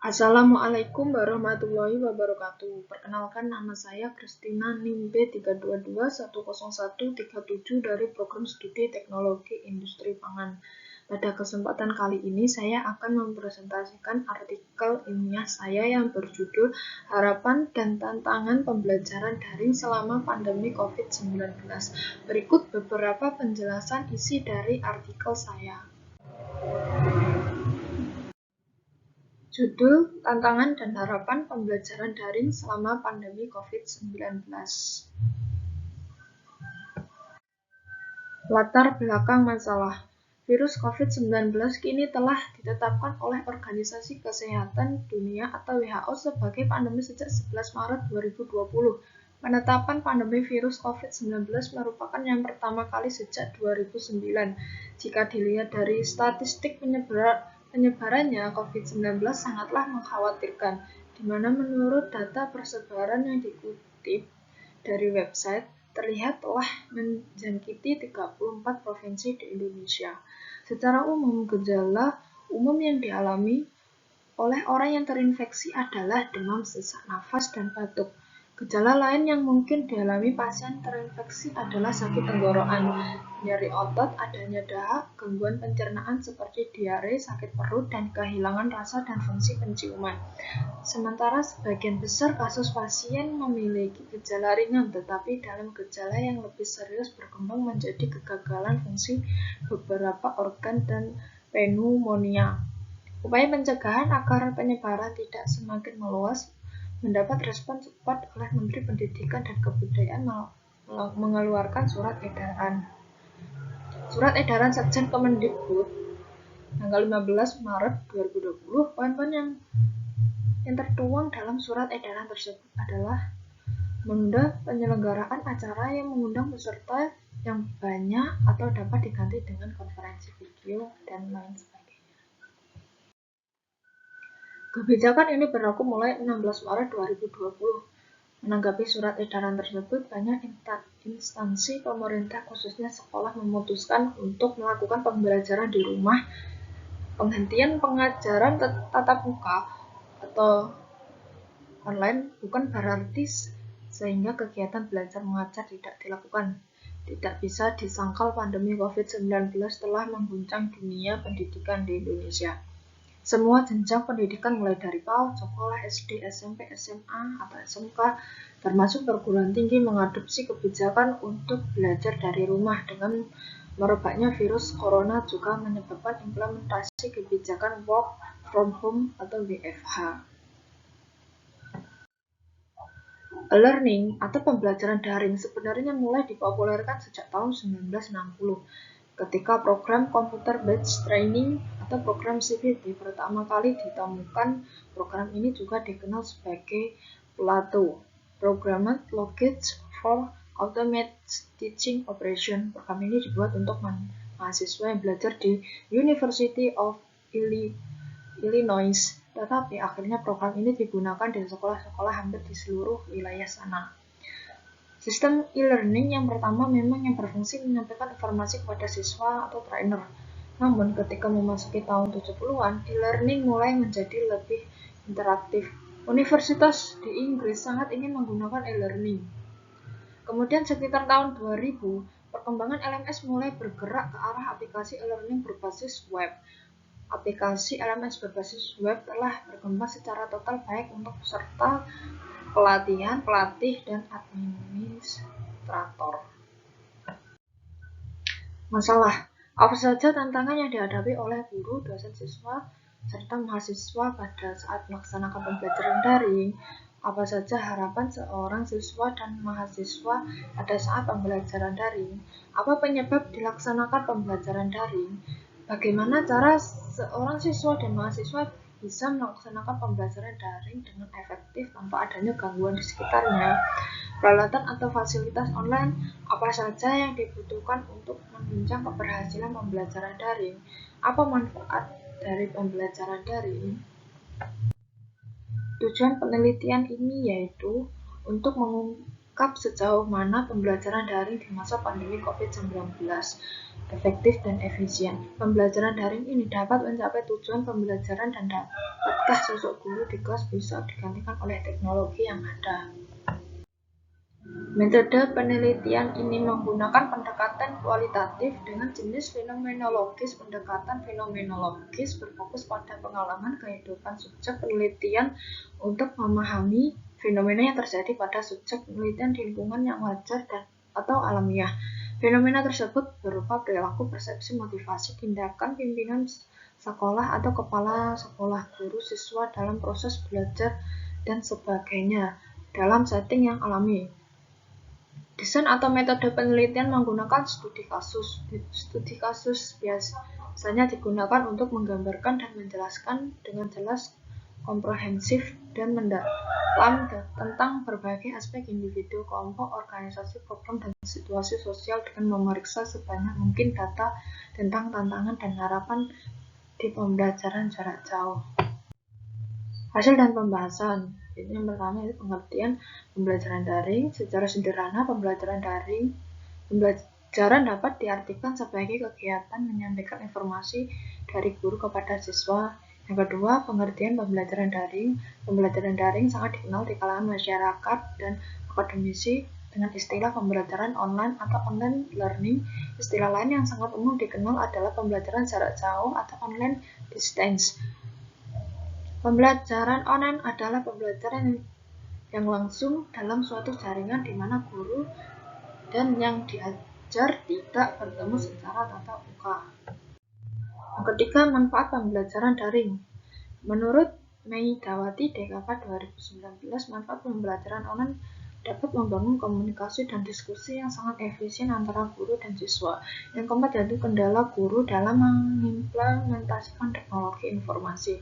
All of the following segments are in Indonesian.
Assalamualaikum warahmatullahi wabarakatuh. Perkenalkan, nama saya Kristina NIM B322101137 dari Program Studi Teknologi Industri Pangan. Pada kesempatan kali ini saya akan mempresentasikan artikel ilmiah saya yang berjudul Harapan dan Tantangan Pembelajaran Daring Selama Pandemi COVID-19. Berikut beberapa penjelasan isi dari artikel saya. Judul, Tantangan dan Harapan Pembelajaran Daring Selama Pandemi COVID-19. Latar belakang masalah. Virus COVID-19 kini telah ditetapkan oleh Organisasi Kesehatan Dunia atau WHO sebagai pandemi sejak 11 Maret 2020. Penetapan pandemi virus COVID-19 merupakan yang pertama kali sejak 2009. Jika dilihat dari statistik penyebarannya, COVID-19 sangatlah mengkhawatirkan, di mana menurut data persebaran yang dikutip dari website, terlihat telah menjangkiti 34 provinsi di Indonesia. Secara umum, gejala umum yang dialami oleh orang yang terinfeksi adalah demam, sesak nafas, dan batuk. Gejala lain yang mungkin dialami pasien terinfeksi adalah sakit tenggorokan, nyeri otot, adanya dahak, gangguan pencernaan seperti diare, sakit perut, dan kehilangan rasa dan fungsi penciuman. Sementara sebagian besar kasus pasien memiliki gejala ringan, tetapi dalam gejala yang lebih serius berkembang menjadi kegagalan fungsi beberapa organ dan pneumonia. Upaya pencegahan agar penyebaran tidak semakin meluas mendapat respon cepat oleh Menteri Pendidikan dan Kebudayaan mengeluarkan surat edaran. Surat edaran Sekjen Kemendikbud tanggal 15 Maret 2020, poin-poin yang tertuang dalam surat edaran tersebut adalah menunda penyelenggaraan acara yang mengundang peserta yang banyak atau dapat diganti dengan konferensi video dan lain sebagainya. Kebijakan ini berlaku mulai 16 Maret 2020. Menanggapi surat edaran tersebut, banyak instansi pemerintah khususnya sekolah memutuskan untuk melakukan pembelajaran di rumah, penghentian pengajaran tatap muka atau online bukan berarti sehingga kegiatan belajar mengajar tidak dilakukan. Tidak bisa disangkal pandemi COVID-19 telah mengguncang dunia pendidikan di Indonesia. Semua jenjang pendidikan mulai dari PAUD, sekolah SD, SMP, SMA, atau SMK, termasuk perguruan tinggi mengadopsi kebijakan untuk belajar dari rumah. Dengan merebaknya virus corona juga menyebabkan implementasi kebijakan work from home atau WFH. E-learning atau pembelajaran daring sebenarnya mulai dipopulerkan sejak tahun 1960. Ketika program Computer Based Training atau program CBT pertama kali ditemukan, program ini juga dikenal sebagai PLATO, Programmed Language for Automated Teaching Operation. Program ini dibuat untuk mahasiswa yang belajar di University of Illinois, tetapi akhirnya program ini digunakan di sekolah-sekolah hampir di seluruh wilayah sana. Sistem e-learning yang pertama memang yang berfungsi menyampaikan informasi kepada siswa atau trainer. Namun ketika memasuki tahun 70-an, e-learning mulai menjadi lebih interaktif. Universitas di Inggris sangat ingin menggunakan e-learning. Kemudian sekitar tahun 2000, perkembangan LMS mulai bergerak ke arah aplikasi e-learning berbasis web. Aplikasi LMS berbasis web telah berkembang secara total baik untuk peserta pelatihan, pelatih, dan administrator. Masalah. Apa saja tantangan yang dihadapi oleh guru, dosen, siswa, serta mahasiswa pada saat melaksanakan pembelajaran daring? Apa saja harapan seorang siswa dan mahasiswa pada saat pembelajaran daring? Apa penyebab dilaksanakan pembelajaran daring? Bagaimana cara seorang siswa dan mahasiswa bisa melaksanakan pembelajaran daring dengan efektif tanpa adanya gangguan di sekitarnya? Peralatan atau fasilitas online apa saja yang dibutuhkan untuk menunjang keberhasilan pembelajaran daring? Apa manfaat dari pembelajaran daring? Tujuan penelitian ini yaitu untuk mengungkap sejauh mana pembelajaran daring di masa pandemi COVID-19 efektif dan efisien. Pembelajaran daring ini dapat mencapai tujuan pembelajaran dan dapatkah sosok guru di kelas bisa digantikan oleh teknologi yang ada. Metode penelitian ini menggunakan pendekatan kualitatif dengan jenis fenomenologis. Pendekatan fenomenologis berfokus pada pengalaman kehidupan subjek penelitian untuk memahami fenomena yang terjadi pada subjek penelitian di lingkungan yang wajar dan atau alamiah. Fenomena tersebut berupa perilaku, persepsi, motivasi, tindakan pimpinan sekolah atau kepala sekolah, guru, siswa dalam proses belajar dan sebagainya dalam setting yang alami. Desain atau metode penelitian menggunakan studi kasus. Studi kasus biasanya digunakan untuk menggambarkan dan menjelaskan dengan jelas, komprehensif, dan mendalam tentang berbagai aspek individu, kelompok, organisasi, program, dan situasi sosial dengan memeriksa sebanyak mungkin data tentang tantangan dan harapan di pembelajaran jarak jauh. Hasil dan pembahasan. Yang pertama itu pengertian pembelajaran daring. Secara sederhana, pembelajaran dapat diartikan sebagai kegiatan menyampaikan informasi dari guru kepada siswa. Yang kedua, pengertian pembelajaran daring. Pembelajaran daring sangat dikenal di kalangan masyarakat dan akademisi dengan istilah pembelajaran online atau online learning. Istilah lain yang sangat umum dikenal adalah pembelajaran jarak jauh atau online distance. Pembelajaran online adalah pembelajaran yang langsung dalam suatu jaringan di mana guru dan yang diajar tidak bertemu secara tatap muka. Yang ketiga, manfaat pembelajaran daring. Menurut Meidawati Dekapa 2019, manfaat pembelajaran online dapat membangun komunikasi dan diskusi yang sangat efisien antara guru dan siswa. Yang keempat yaitu kendala guru dalam mengimplementasikan teknologi informasi.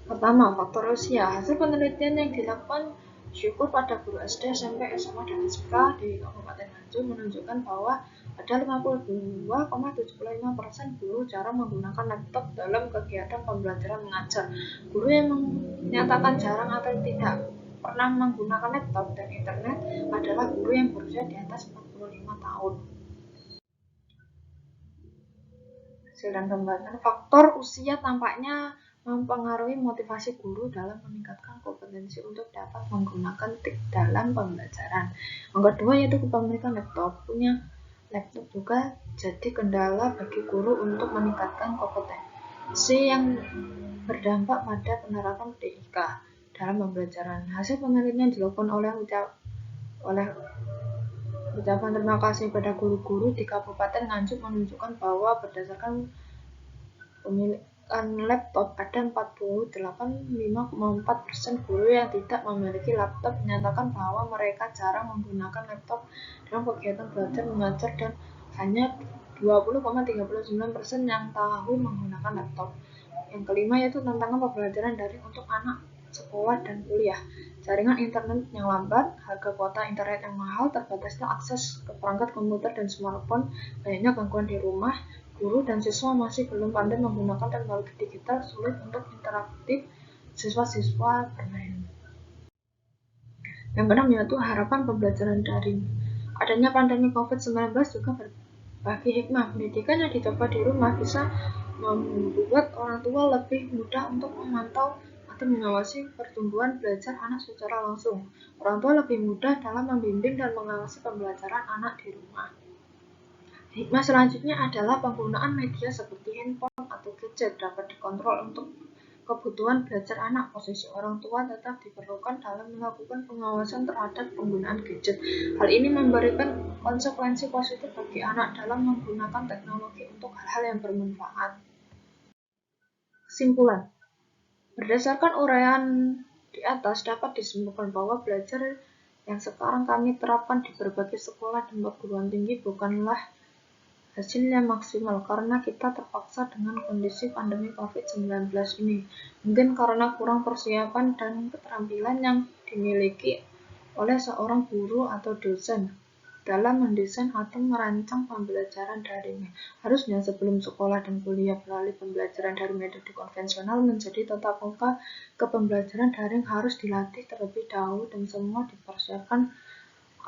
Pertama, faktor usia. Hasil penelitian yang dilakukan syukur pada guru SD, SMP, SMA, dan SMK di Kabupaten Nganjuk menunjukkan bahwa ada 52,75% guru jarang menggunakan laptop dalam kegiatan pembelajaran mengajar. Guru yang menyatakan jarang atau tidak pernah menggunakan laptop dan internet adalah guru yang berusia di atas 45 tahun. Hasil dan pembahasan. Faktor usia tampaknya mempengaruhi motivasi guru dalam meningkatkan kompetensi untuk dapat menggunakan TIK dalam pembelajaran. Yang kedua yaitu kepemilikan laptop. Punya laptop juga jadi kendala bagi guru untuk meningkatkan kompetensi yang berdampak pada penerapan TIK dalam pembelajaran. Hasil penelitian dilakukan oleh ucapan terima kasih pada guru-guru di Kabupaten Nganjuk menunjukkan bahwa berdasarkan pemilikan laptop, ada 48,5% guru yang tidak memiliki laptop menyatakan bahwa mereka jarang menggunakan laptop dalam kegiatan belajar mengajar dan hanya 20,39% yang tahu menggunakan laptop. Yang kelima yaitu tantangan pembelajaran daring untuk anak sekolah dan kuliah. Jaringan internet yang lambat, harga kuota internet yang mahal, terbatasnya akses ke perangkat komputer dan smartphone, banyaknya gangguan di rumah, guru dan siswa masih belum pandai menggunakan teknologi digital, sulit untuk interaktif, siswa-siswa bermain. Yang keenam yaitu harapan pembelajaran daring. Adanya pandemi COVID-19 juga berbagi hikmah. Pendidikan yang dicoba di rumah bisa membuat orang tua lebih mudah untuk memantau atau mengawasi pertumbuhan belajar anak secara langsung. Orang tua lebih mudah dalam membimbing dan mengawasi pembelajaran anak di rumah. Hikmah selanjutnya adalah penggunaan media seperti handphone atau gadget dapat dikontrol untuk kebutuhan belajar anak. Posisi orang tua tetap diperlukan dalam melakukan pengawasan terhadap penggunaan gadget. Hal ini memberikan konsekuensi positif bagi anak dalam menggunakan teknologi untuk hal-hal yang bermanfaat. Kesimpulan. Berdasarkan uraian di atas dapat disimpulkan bahwa belajar yang sekarang kami terapkan di berbagai sekolah dan perguruan tinggi bukanlah hasilnya maksimal karena kita terpaksa dengan kondisi pandemi COVID-19 ini. Mungkin karena kurang persiapan dan keterampilan yang dimiliki oleh seorang guru atau dosen dalam mendesain atau merancang pembelajaran daring. Harusnya sebelum sekolah dan kuliah beralih pembelajaran dari metode konvensional menjadi tatap muka ke pembelajaran daring harus dilatih terlebih dahulu dan semua dipersiapkan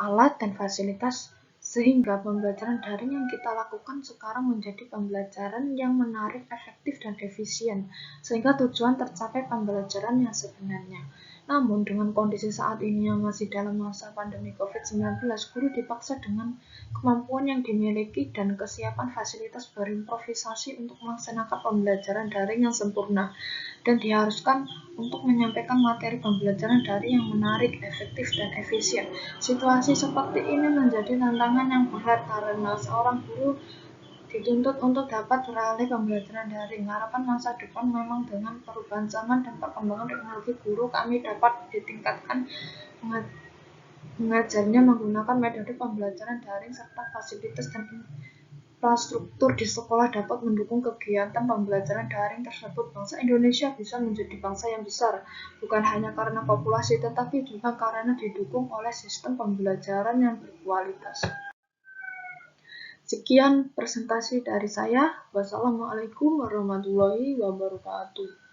alat dan fasilitas Sehingga pembelajaran daring yang kita lakukan sekarang menjadi pembelajaran yang menarik, efektif, dan efisien, sehingga tujuan tercapai pembelajaran yang sebenarnya. Namun, dengan kondisi saat ini yang masih dalam masa pandemi COVID-19, guru dipaksa dengan kemampuan yang dimiliki dan kesiapan fasilitas berimprovisasi untuk melaksanakan pembelajaran daring yang sempurna, dan diharuskan untuk menyampaikan materi pembelajaran daring yang menarik, efektif, dan efisien. Situasi seperti ini menjadi tantangan yang berat karena seorang guru dituntut untuk dapat beralih pembelajaran daring. Harapan masa depan memang dengan perubahan zaman dan perkembangan teknologi guru, kami dapat ditingkatkan mengajarnya menggunakan metode pembelajaran daring serta fasilitas dan infrastruktur di sekolah dapat mendukung kegiatan pembelajaran daring tersebut. Bangsa Indonesia bisa menjadi bangsa yang besar, bukan hanya karena populasi, tetapi juga karena didukung oleh sistem pembelajaran yang berkualitas. Sekian presentasi dari saya. Wassalamualaikum warahmatullahi wabarakatuh.